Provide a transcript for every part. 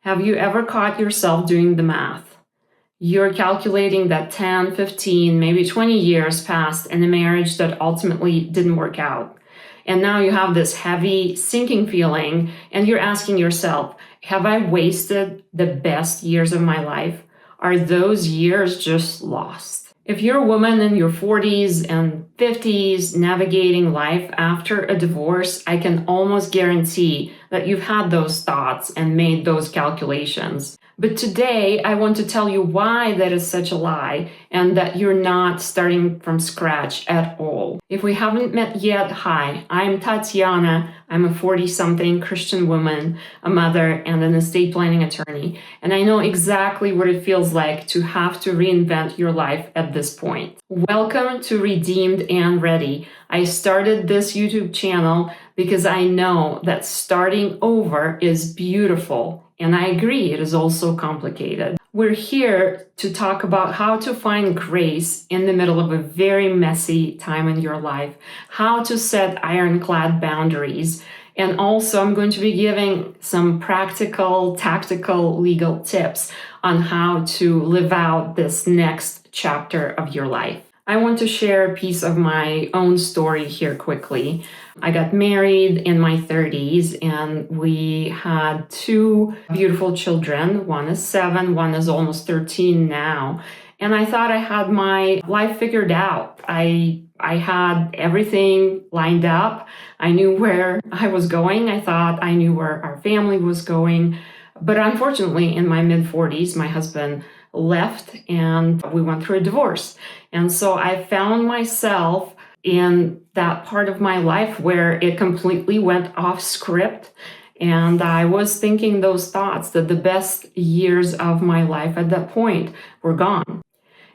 Have you ever caught yourself doing the math? You're calculating that 10, 15, maybe 20 years passed in a marriage that ultimately didn't work out. And now you have this heavy, sinking feeling, and you're asking yourself, have I wasted the best years of my life? Are those years just lost? If you're a woman in your 40s and 50s navigating life after a divorce, I can almost guarantee that you've had those thoughts and made those calculations. But today, I want to tell you why that is such a lie and that you're not starting from scratch at all. If we haven't met yet, hi, I'm Tatyana. I'm a 40-something Christian woman, a mother, and an estate planning attorney. And I know exactly what it feels like to have to reinvent your life at this point. Welcome to Redeemed and Ready. I started this YouTube channel because I know that starting over is beautiful. And I agree, it is also complicated. We're here to talk about how to find grace in the middle of a very messy time in your life, how to set ironclad boundaries, and also I'm going to be giving some practical, tactical, legal tips on how to live out this next chapter of your life. I want to share a piece of my own story here quickly. I got married in my 30s and we had two beautiful children. One is 7, one is almost 13 now. And I thought I had my life figured out. I had everything lined up. I knew where I was going. I thought I knew where our family was going. But unfortunately, in my mid-40s, my husband left and we went through a divorce. And so I found myself in that part of my life where it completely went off script. And I was thinking those thoughts that the best years of my life at that point were gone.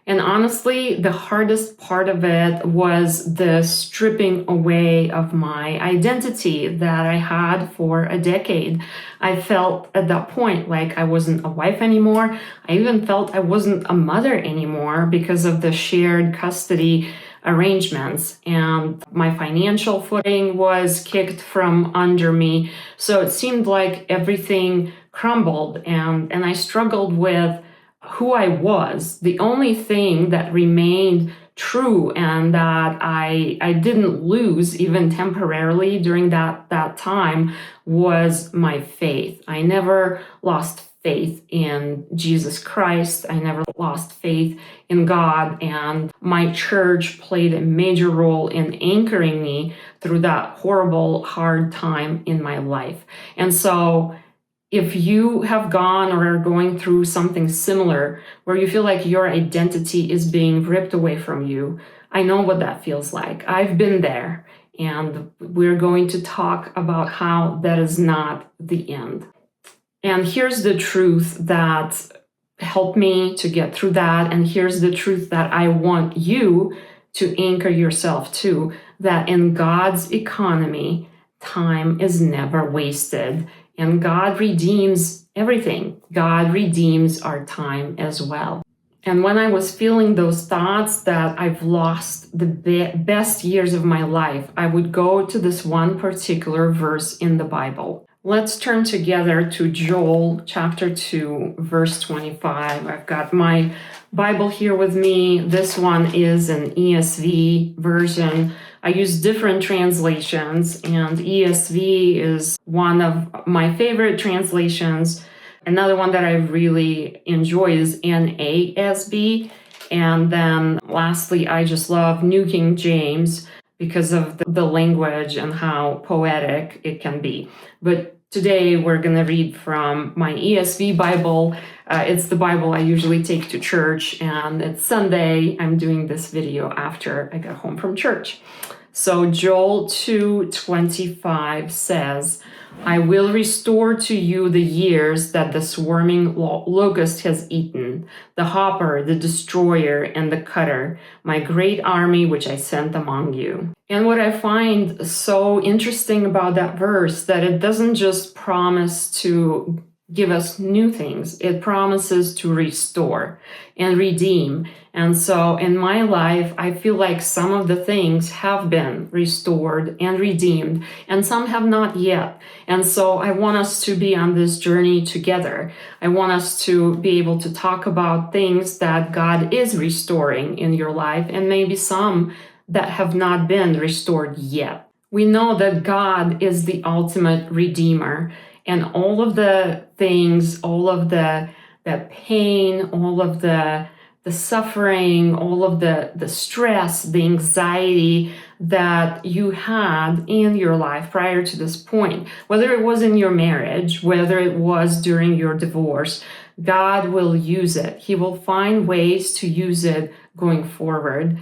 And honestly, the hardest part of it was the stripping away of my identity that I had for a decade. I felt at that point like I wasn't a wife anymore. I even felt I wasn't a mother anymore because of the shared custody arrangements, and my financial footing was kicked from under me. So it seemed like everything crumbled, and I struggled with who I was. The only thing that remained true and that I didn't lose even temporarily during that time was my faith. I never lost faith in Jesus Christ. I never lost faith in God, and my church played a major role in anchoring me through that horrible, hard time in my life. And so if you have gone or are going through something similar where you feel like your identity is being ripped away from you, I know what that feels like. I've been there, and we're going to talk about how that is not the end. And here's the truth that helped me to get through that, and here's the truth that I want you to anchor yourself to, that in God's economy, time is never wasted. And God redeems everything. God redeems our time as well. And when I was feeling those thoughts that I've lost the best years of my life, I would go to this one particular verse in the Bible. Let's turn together to Joel chapter 2, verse 25. I've got my Bible here with me. This one is an ESV version. I use different translations, and ESV is one of my favorite translations. Another one that I really enjoy is NASB. And then lastly, I just love New King James because of the language and how poetic it can be. But today we're going to read from my ESV Bible. It's the Bible I usually take to church, and it's Sunday. I'm doing this video after I got home from church. So Joel 2:25 says, I will restore to you the years that the swarming locust has eaten, the hopper, the destroyer, and the cutter, my great army which I sent among you. And what I find so interesting about that verse, that it doesn't just promise to give us new things. It promises to restore and redeem. And so in my life, I feel like some of the things have been restored and redeemed, and some have not yet. And so I want us to be on this journey together. I want us to be able to talk about things that God is restoring in your life, and maybe some that have not been restored yet. We know that God is the ultimate redeemer, and all of the things, all of the pain, all of the suffering, all of the stress, the anxiety that you had in your life prior to this point, whether it was in your marriage, whether it was during your divorce, God will use it. He will find ways to use it going forward.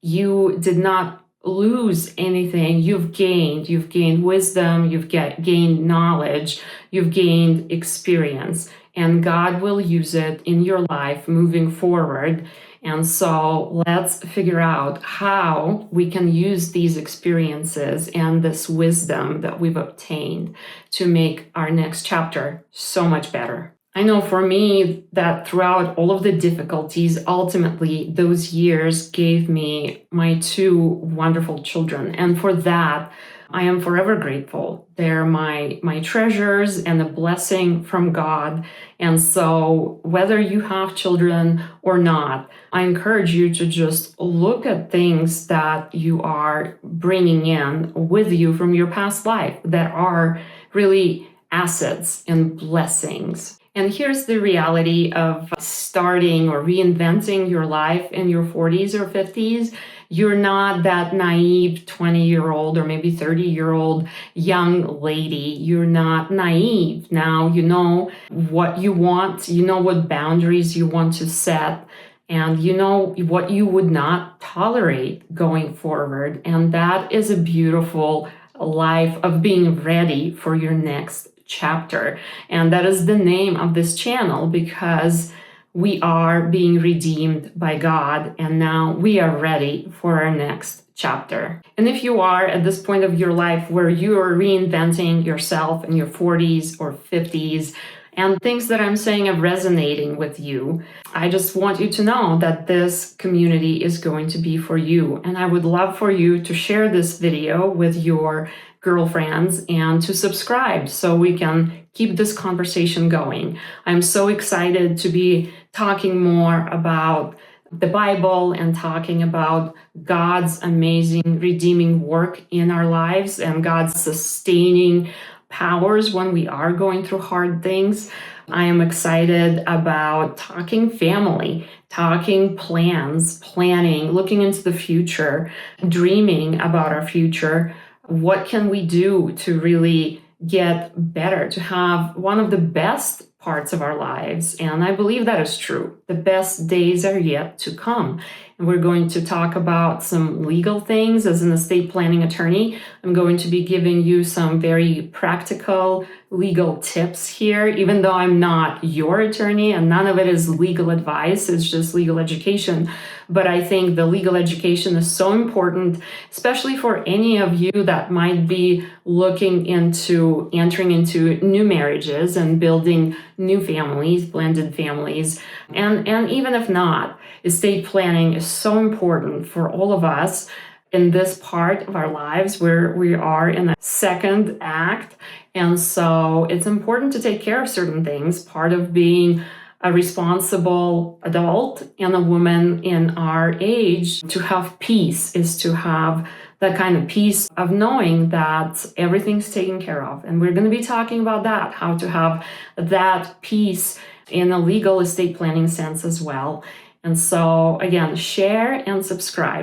You did not lose anything. You've gained wisdom, you've gained knowledge, you've gained experience, and God will use it in your life moving forward. And so let's figure out how we can use these experiences and this wisdom that we've obtained to make our next chapter so much better. I know for me that throughout all of the difficulties, ultimately those years gave me my 2 wonderful children. And for that, I am forever grateful. They're my treasures and a blessing from God. And so whether you have children or not, I encourage you to just look at things that you are bringing in with you from your past life that are really assets and blessings. And here's the reality of starting or reinventing your life in your 40s or 50s. You're not that naive 20-year-old or maybe 30-year-old young lady. You're not naive. Now you know what you want, you know what boundaries you want to set, and you know what you would not tolerate going forward. And that is a beautiful life of being ready for your next chapter. And that is the name of this channel, because we are being redeemed by God, and now we are ready for our next chapter. And if you are at this point of your life where you are reinventing yourself in your 40s or 50s, and things that I'm saying are resonating with you, I just want you to know that this community is going to be for you. And I would love for you to share this video with your girlfriends and to subscribe so we can keep this conversation going. I'm so excited to be talking more about the Bible and talking about God's amazing redeeming work in our lives and God's sustaining powers when we are going through hard things. I am excited about talking family, talking plans, planning, looking into the future, dreaming about our future. What can we do to really get better, to have one of the best parts of our lives? And I believe that is true. The best days are yet to come. And we're going to talk about some legal things. As an estate planning attorney, I'm going to be giving you some very practical legal tips here, even though I'm not your attorney and none of it is legal advice, it's just legal education. But I think the legal education is so important, especially for any of you that might be looking into entering into new marriages and building new families, blended families. And even if not, estate planning is so important for all of us in this part of our lives where we are in a second act. And so it's important to take care of certain things. Part of being a responsible adult and a woman in our age, to have peace, is to have that kind of peace of knowing that everything's taken care of. And we're going to be talking about that, how to have that peace in a legal estate planning sense as well. And so again, share and subscribe.